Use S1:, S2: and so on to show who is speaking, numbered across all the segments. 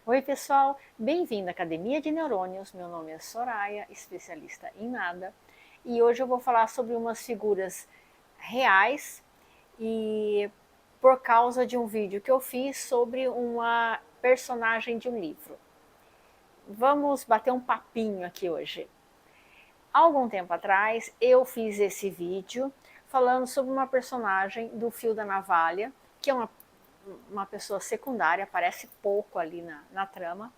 S1: Oi pessoal, bem-vindo à Academia de Neurônios, meu nome é Soraya, especialista em nada, e hoje eu vou falar sobre umas figuras reais e por causa de um vídeo que eu fiz sobre uma personagem de um livro. Vamos bater um papinho aqui hoje. Há algum tempo atrás eu fiz esse vídeo falando sobre uma personagem do Fio da Navalha, que é uma pessoa secundária, aparece pouco ali na trama,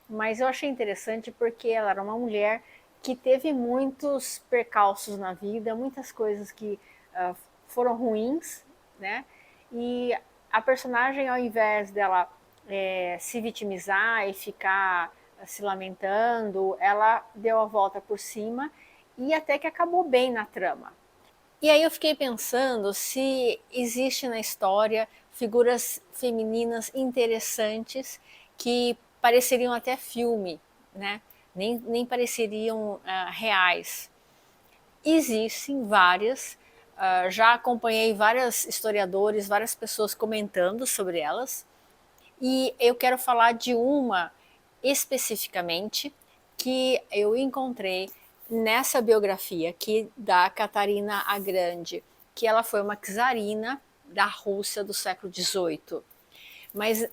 S1: mas eu achei interessante porque ela era uma mulher que teve muitos percalços na vida, muitas coisas que foram ruins, né? E a personagem, ao invés dela se vitimizar e ficar se lamentando, ela deu a volta por cima e até que acabou bem na trama. E aí eu fiquei pensando se existe na história figuras femininas interessantes que pareceriam até filme, né? Nem pareceriam reais. Existem várias, já acompanhei vários historiadores, várias pessoas comentando sobre elas, e eu quero falar de uma especificamente que eu encontrei nessa biografia aqui da Catarina a Grande, que ela foi uma czarina da Rússia do século XVIII. Mas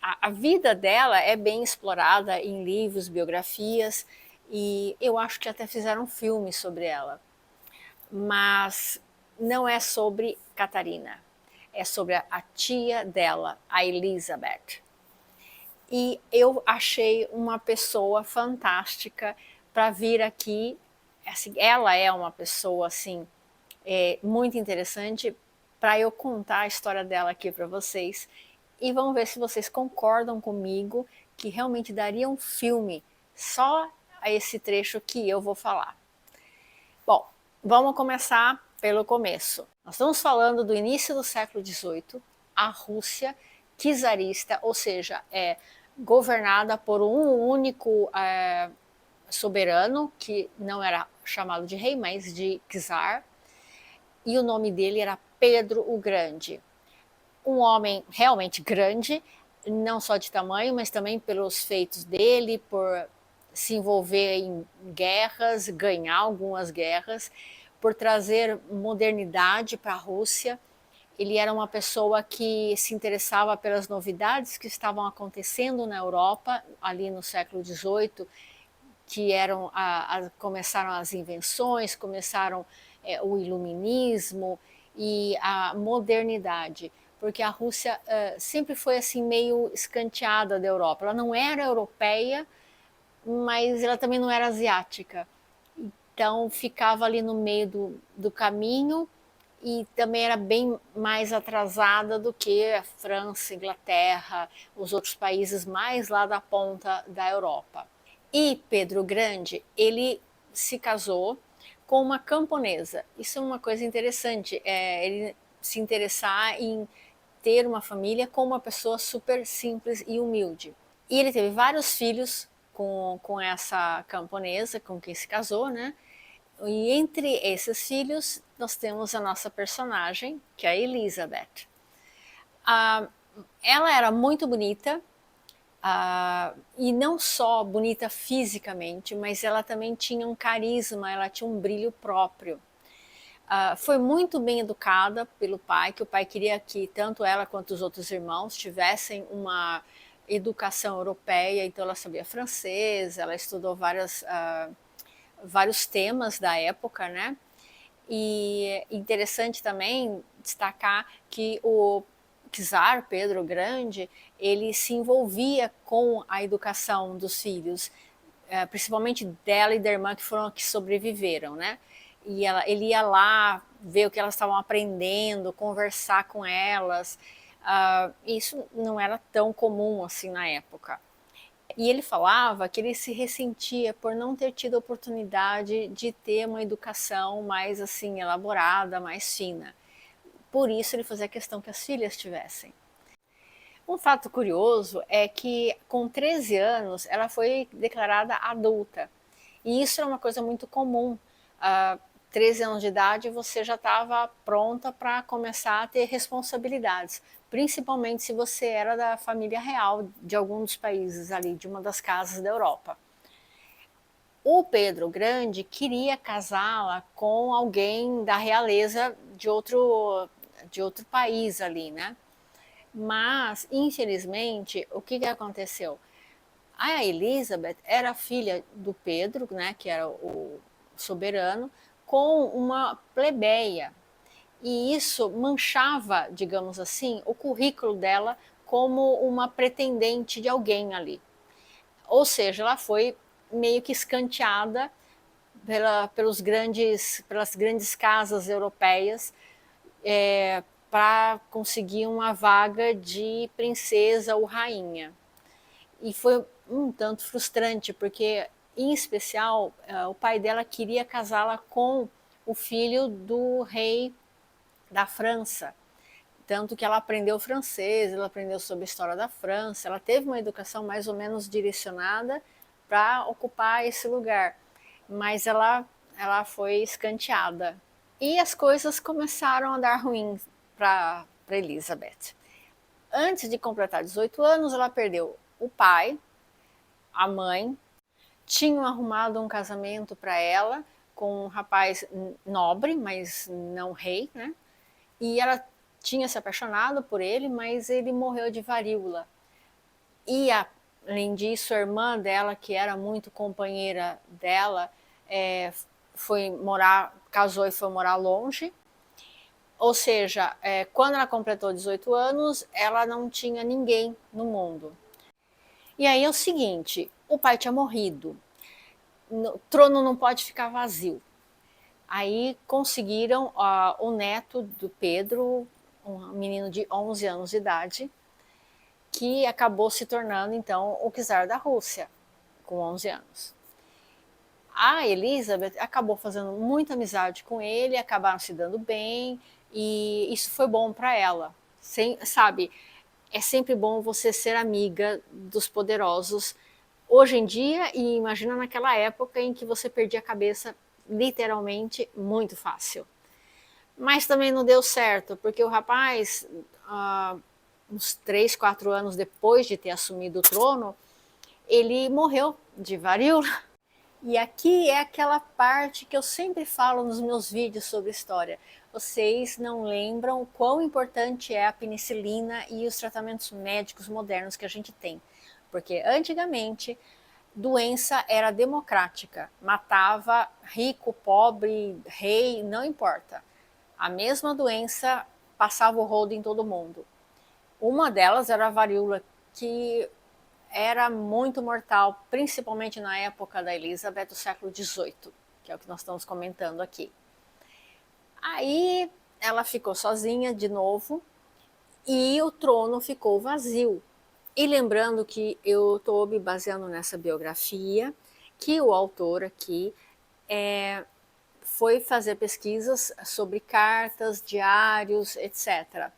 S1: a vida dela é bem explorada em livros, biografias, e eu acho que até fizeram um filme sobre ela. Mas não é sobre Catarina, é sobre a tia dela, a Elizabeth. E eu achei uma pessoa fantástica para vir aqui. Assim, ela é uma pessoa assim muito interessante para eu contar a história dela aqui para vocês. E vamos ver se vocês concordam comigo que realmente daria um filme só a esse trecho que eu vou falar. Bom, vamos começar pelo começo. Nós estamos falando do início do século XVIII, a Rússia czarista, ou seja, é governada por um único soberano, que não era chamado de rei, mas de czar, e o nome dele era Pedro o Grande. Um homem realmente grande, não só de tamanho, mas também pelos feitos dele, por se envolver em guerras, ganhar algumas guerras, por trazer modernidade para a Rússia. Ele era uma pessoa que se interessava pelas novidades que estavam acontecendo na Europa, ali no século XVIII, que começaram as invenções, começaram o iluminismo e a modernidade, porque a Rússia sempre foi assim meio escanteada da Europa. Ela não era europeia, mas ela também não era asiática. Então ficava ali no meio do caminho e também era bem mais atrasada do que a França, Inglaterra, os outros países mais lá da ponta da Europa. E Pedro Grande, ele se casou com uma camponesa. Isso é uma coisa interessante, ele se interessar em ter uma família com uma pessoa super simples e humilde. E ele teve vários filhos com essa camponesa com quem se casou, né? E entre esses filhos, nós temos a nossa personagem, que é a Elizabeth. Ela era muito bonita, e não só bonita fisicamente, mas ela também tinha um carisma, ela tinha um brilho próprio. Foi muito bem educada pelo pai, que o pai queria que tanto ela quanto os outros irmãos tivessem uma educação europeia, então ela sabia francês, ela estudou vários temas da época, né? E interessante também destacar que o czar Pedro Grande, ele se envolvia com a educação dos filhos, principalmente dela e da irmã que foram que sobreviveram, né? E ele ia lá ver o que elas estavam aprendendo, conversar com elas. Isso não era tão comum assim na época. E ele falava que ele se ressentia por não ter tido a oportunidade de ter uma educação mais assim elaborada, mais fina. Por isso ele fazia questão que as filhas tivessem. Um fato curioso é que com 13 anos ela foi declarada adulta. E isso é uma coisa muito comum. 13 anos de idade você já estava pronta para começar a ter responsabilidades. principalmente se você era da família real de algum dos países ali, de uma das casas da Europa. O Pedro Grande queria casá-la com alguém da realeza de outro país ali, né? Mas, infelizmente, o que aconteceu? A Elizabeth era filha do Pedro, né, que era o soberano, com uma plebeia. E isso manchava, digamos assim, o currículo dela como uma pretendente de alguém ali. Ou seja, ela foi meio que escanteada pelas grandes casas europeias para conseguir uma vaga de princesa ou rainha. E foi um tanto frustrante, porque, em especial, o pai dela queria casá-la com o filho do rei da França. Tanto que ela aprendeu francês, ela aprendeu sobre a história da França, ela teve uma educação mais ou menos direcionada para ocupar esse lugar. Mas ela foi escanteada. E as coisas começaram a dar ruim para Elizabeth. Antes de completar 18 anos, ela perdeu o pai, a mãe, tinham arrumado um casamento para ela com um rapaz nobre, mas não rei, né? E ela tinha se apaixonado por ele, mas ele morreu de varíola. E além disso, a irmã dela, que era muito companheira dela, foi morar, casou e foi morar longe. Ou seja, quando ela completou 18 anos, ela não tinha ninguém no mundo. E aí é o seguinte, o pai tinha morrido, o trono não pode ficar vazio. Aí conseguiram o neto do Pedro, um menino de 11 anos de idade, que acabou se tornando então o czar da Rússia, com 11 anos. A Elizabeth acabou fazendo muita amizade com ele, acabaram se dando bem, e isso foi bom para ela. Sabe, é sempre bom você ser amiga dos poderosos hoje em dia, e imagina naquela época em que você perdia a cabeça literalmente muito fácil. Mas também não deu certo, porque o rapaz, uns 3, 4 anos depois de ter assumido o trono, ele morreu de varíola. E aqui é aquela parte que eu sempre falo nos meus vídeos sobre história. Vocês não lembram quão importante é a penicilina e os tratamentos médicos modernos que a gente tem. Porque antigamente, doença era democrática, matava rico, pobre, rei, não importa. A mesma doença passava o rodo em todo mundo. Uma delas era a varíola, que era muito mortal, principalmente na época da Elizabeth, do século XVIII, que é o que nós estamos comentando aqui. Aí ela ficou sozinha de novo e o trono ficou vazio. E lembrando que eu estou me baseando nessa biografia, que o autor aqui foi fazer pesquisas sobre cartas, diários, etc.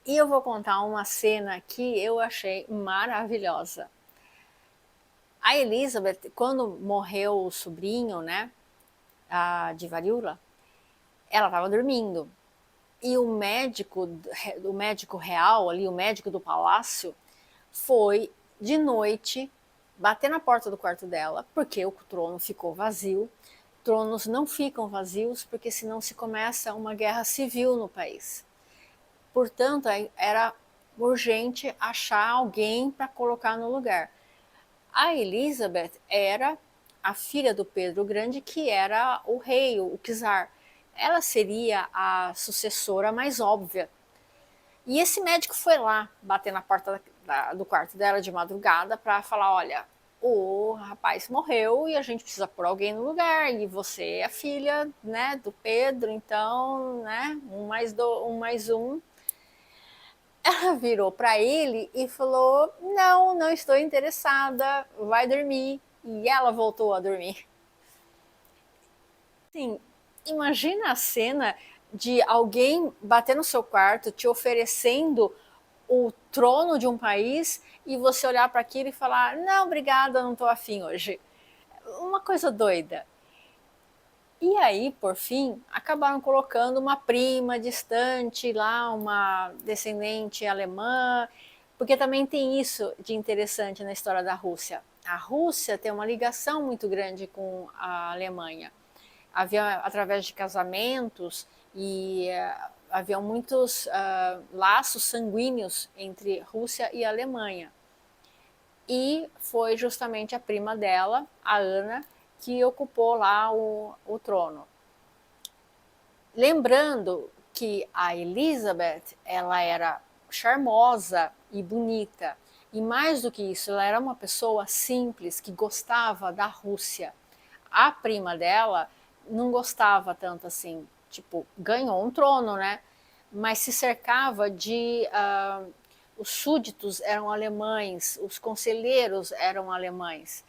S1: E eu vou contar uma cena que eu achei maravilhosa. A Elizabeth, quando morreu o sobrinho, né, de varíola, ela estava dormindo. E o médico real ali, o médico do palácio, foi de noite bater na porta do quarto dela, porque o trono ficou vazio. Tronos não ficam vazios, porque senão se começa uma guerra civil no país. Portanto, era urgente achar alguém para colocar no lugar. A Elizabeth era a filha do Pedro Grande, que era o rei, o czar. Ela seria a sucessora mais óbvia. E esse médico foi lá bater na porta do quarto dela de madrugada para falar: olha, o rapaz morreu e a gente precisa pôr alguém no lugar, e você é a filha, né, do Pedro, então, né, um mais um. Ela virou para ele e falou: não, não estou interessada, vai dormir. E ela voltou a dormir. Sim, imagina a cena de alguém bater no seu quarto te oferecendo o trono de um país e você olhar para aquilo e falar: não, obrigada, não estou afim hoje. Uma coisa doida. E aí, por fim, acabaram colocando uma prima distante lá, uma descendente alemã, porque também tem isso de interessante na história da Rússia. A Rússia tem uma ligação muito grande com a Alemanha. Havia, através de casamentos, e haviam muitos laços sanguíneos entre Rússia e Alemanha. E foi justamente a prima dela, a Ana, que ocupou lá o trono. Lembrando que a Elizabeth, ela era charmosa e bonita, e mais do que isso, ela era uma pessoa simples que gostava da Rússia. A prima dela não gostava tanto assim, tipo, ganhou um trono, né? Mas se cercava de os súditos eram alemães, os conselheiros eram alemães.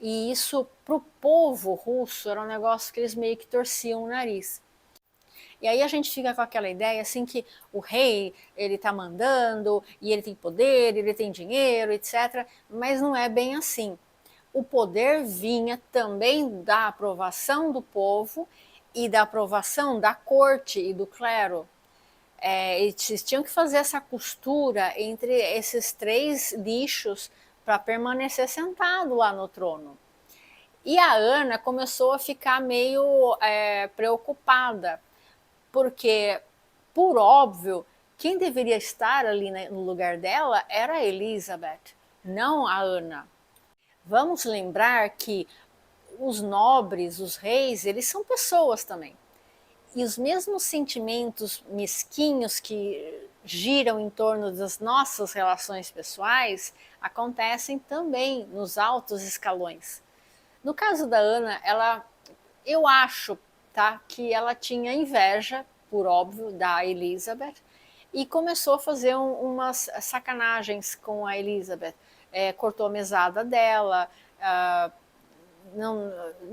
S1: E isso, para o povo russo, era um negócio que eles meio que torciam o nariz. E aí a gente fica com aquela ideia assim que o rei, ele está mandando, e ele tem poder, ele tem dinheiro, etc. Mas não é bem assim. O poder vinha também da aprovação do povo e da aprovação da corte e do clero. Eles tinham que fazer essa costura entre esses três nichos para permanecer sentado lá no trono. E a Ana começou a ficar meio preocupada, porque, por óbvio, quem deveria estar ali no lugar dela era a Elizabeth, não a Ana. Vamos lembrar que os nobres, os reis, eles são pessoas também. E os mesmos sentimentos mesquinhos que giram em torno das nossas relações pessoais acontecem também nos altos escalões. No caso da Ana, eu acho, tá, que ela tinha inveja, por óbvio, da Elizabeth e começou a fazer umas sacanagens com a Elizabeth. Cortou a mesada dela,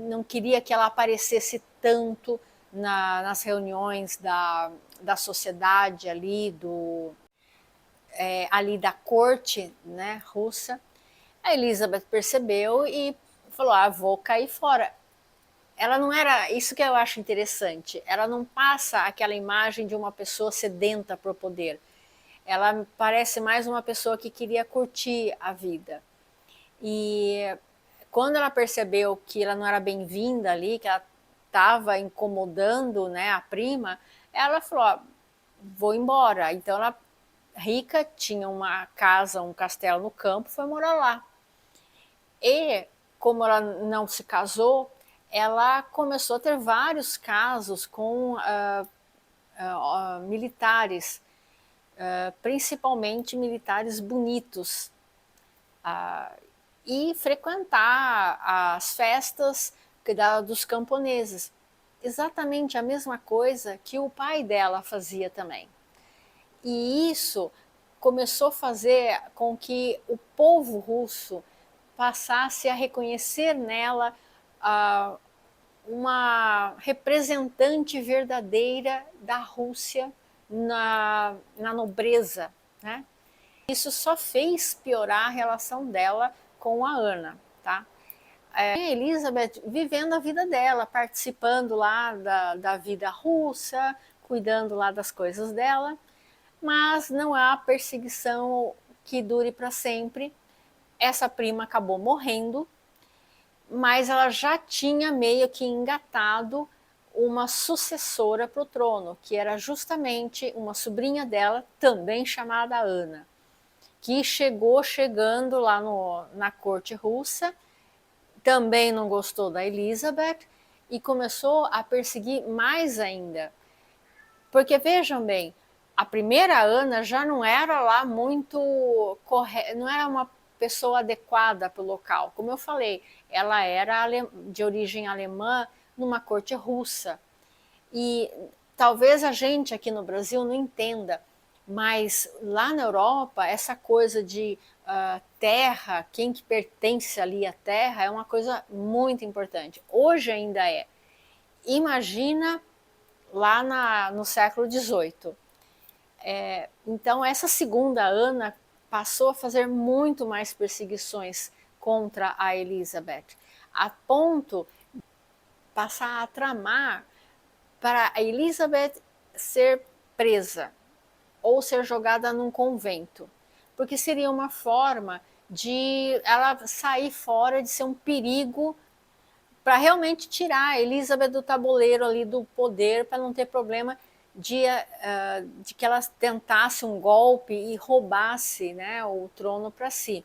S1: não queria que ela aparecesse tanto nas reuniões da sociedade ali da corte, né, russa. A Elizabeth percebeu e falou: vou cair fora. Ela não era, isso que eu acho interessante, ela não passa aquela imagem de uma pessoa sedenta por poder. Ela parece mais uma pessoa que queria curtir a vida. E quando ela percebeu que ela não era bem-vinda ali, que ela estava incomodando, né, a prima, ela falou: vou embora. Então ela, rica, tinha uma casa, um castelo no campo, foi morar lá. E como ela não se casou, ela começou a ter vários casos com militares, principalmente militares bonitos, e frequentar as festas dos camponeses. Exatamente a mesma coisa que o pai dela fazia também. E isso começou a fazer com que o povo russo passasse a reconhecer nela uma representante verdadeira da Rússia na nobreza, né? Isso só fez piorar a relação dela com a Ana, tá? A Elizabeth vivendo a vida dela, participando lá da vida russa, cuidando lá das coisas dela, mas não há perseguição que dure para sempre. Essa prima acabou morrendo, mas ela já tinha meio que engatado uma sucessora para o trono, que era justamente uma sobrinha dela, também chamada Ana, que chegando lá na corte russa, também não gostou da Elizabeth e começou a perseguir mais ainda. Porque vejam bem, a primeira Ana já não era lá muito correta, não era uma pessoa adequada para o local. Como eu falei, ela era de origem alemã numa corte russa. E talvez a gente aqui no Brasil não entenda, mas lá na Europa, essa coisa de terra, quem que pertence ali à terra, é uma coisa muito importante. Hoje ainda é. Imagina lá no século XVIII. Então, essa segunda Ana passou a fazer muito mais perseguições contra a Elizabeth, a ponto passar a tramar para a Elizabeth ser presa ou ser jogada num convento, porque seria uma forma de ela sair fora, de ser um perigo para realmente tirar a Elizabeth do tabuleiro ali do poder, para não ter problema de que ela tentasse um golpe e roubasse, né, o trono para si.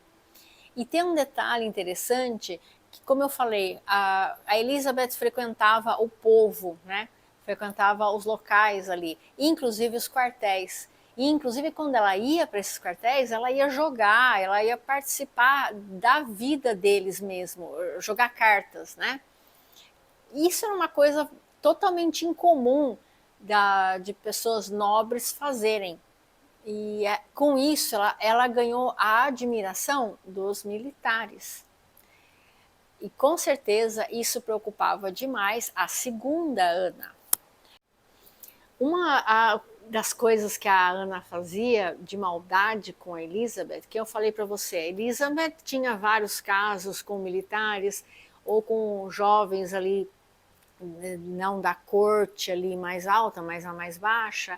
S1: E tem um detalhe interessante, que como eu falei, a Elizabeth frequentava o povo, né, frequentava os locais ali, inclusive os quartéis. E, inclusive, quando ela ia para esses quartéis, ela ia jogar, ela ia participar da vida deles mesmo, jogar cartas, né? Isso era uma coisa totalmente incomum de pessoas nobres fazerem. E com isso ela ganhou a admiração dos militares. E com certeza isso preocupava demais a segunda Ana. Das coisas que a Ana fazia de maldade com a Elizabeth, que eu falei para você, a Elizabeth tinha vários casos com militares ou com jovens ali, não da corte ali mais alta, mas a mais baixa,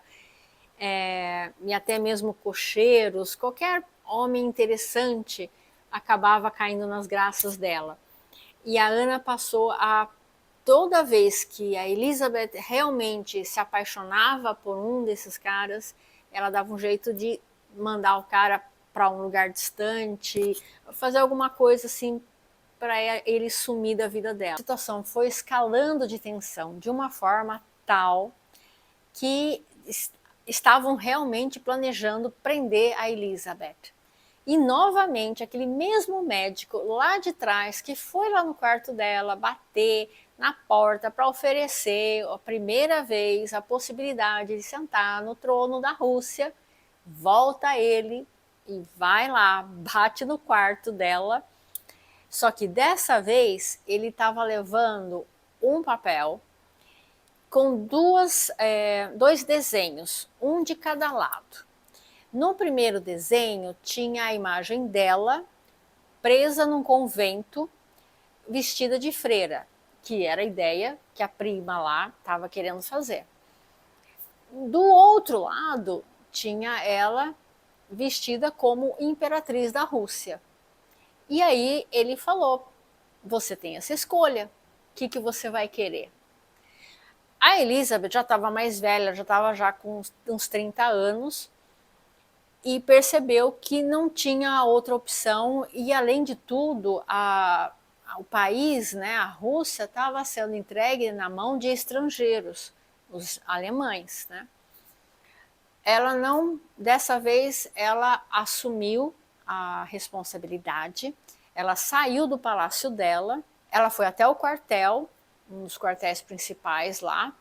S1: e até mesmo cocheiros, qualquer homem interessante acabava caindo nas graças dela. E a Ana passou a, toda vez que a Elizabeth realmente se apaixonava por um desses caras, ela dava um jeito de mandar o cara para um lugar distante, fazer alguma coisa assim para ele sumir da vida dela. A situação foi escalando de tensão de uma forma tal que estavam realmente planejando prender a Elizabeth. E novamente, aquele mesmo médico lá de trás, que foi lá no quarto dela bater na porta para oferecer a primeira vez a possibilidade de sentar no trono da Rússia, volta ele e vai lá, bate no quarto dela. Só que dessa vez ele estava levando um papel com dois desenhos, um de cada lado. No primeiro desenho tinha a imagem dela presa num convento, vestida de freira, que era a ideia que a prima lá estava querendo fazer. Do outro lado tinha ela vestida como imperatriz da Rússia. E aí ele falou: você tem essa escolha, o que você vai querer? A Elizabeth já estava mais velha, já estava já com uns 30 anos, e percebeu que não tinha outra opção, e além de tudo, o país, né, a Rússia, estava sendo entregue na mão de estrangeiros, os alemães, né? Ela não, dessa vez, ela assumiu a responsabilidade, ela saiu do palácio dela, ela foi até o quartel, um dos quartéis principais lá,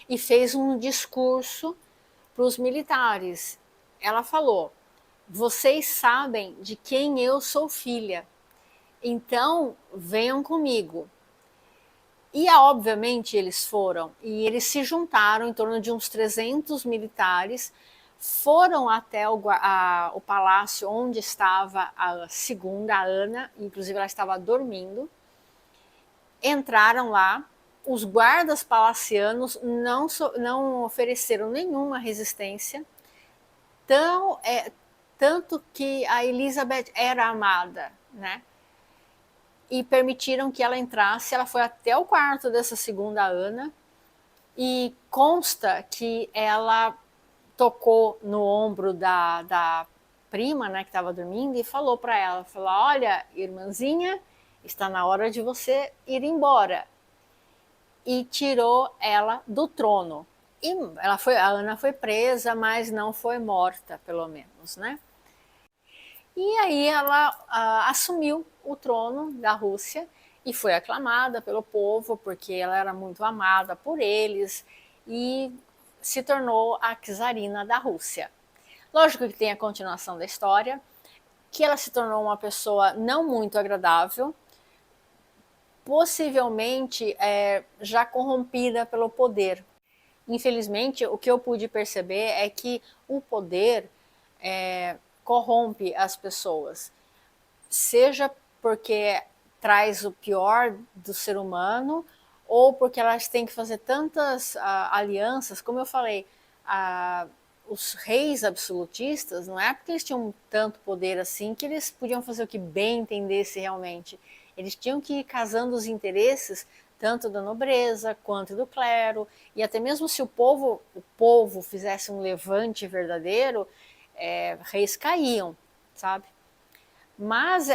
S1: e fez um discurso para os militares. Ela falou: vocês sabem de quem eu sou filha, então venham comigo. E obviamente eles foram, e eles se juntaram, em torno de uns 300 militares, foram até o palácio onde estava a segunda Ana, inclusive ela estava dormindo, entraram lá, os guardas palacianos não ofereceram nenhuma resistência, tanto que a Elizabeth era amada, né? E permitiram que ela entrasse. Ela foi até o quarto dessa segunda Ana, e consta que ela tocou no ombro da prima, né, que estava dormindo, e falou para ela, falou: olha, irmãzinha, está na hora de você ir embora. E tirou ela do trono. E a Ana foi presa, mas não foi morta, pelo menos, né? E aí ela assumiu o trono da Rússia e foi aclamada pelo povo, porque ela era muito amada por eles, e se tornou a czarina da Rússia. Lógico que tem a continuação da história, que ela se tornou uma pessoa não muito agradável, possivelmente já corrompida pelo poder. Infelizmente, o que eu pude perceber é que o poder corrompe as pessoas, seja porque traz o pior do ser humano, ou porque elas têm que fazer tantas alianças, como eu falei, os reis absolutistas, não é porque eles tinham tanto poder assim que eles podiam fazer o que bem entendesse realmente. Eles tinham que ir casando os interesses tanto da nobreza quanto do clero, e até mesmo se o povo fizesse um levante verdadeiro, reis caíam, sabe? Mas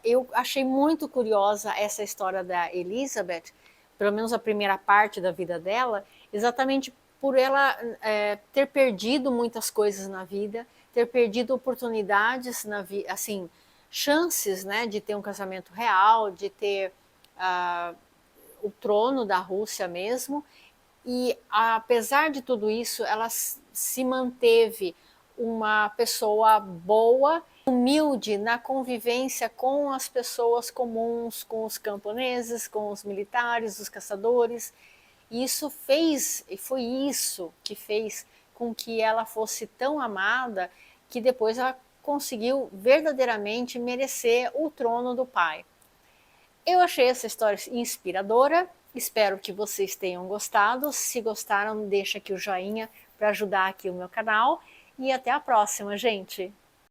S1: eu achei muito curiosa essa história da Elizabeth, pelo menos a primeira parte da vida dela, exatamente por ela ter perdido muitas coisas na vida, ter perdido oportunidades na vida, assim, chances, né, de ter um casamento real, de ter o trono da Rússia mesmo. E apesar de tudo isso, ela se manteve uma pessoa boa, humilde na convivência com as pessoas comuns, com os camponeses, com os militares, os caçadores. E isso fez, e foi isso que fez com que ela fosse tão amada que depois ela conseguiu verdadeiramente merecer o trono do pai. Eu achei essa história inspiradora, espero que vocês tenham gostado. Se gostaram, deixa aqui o joinha para ajudar aqui o meu canal e até a próxima, gente!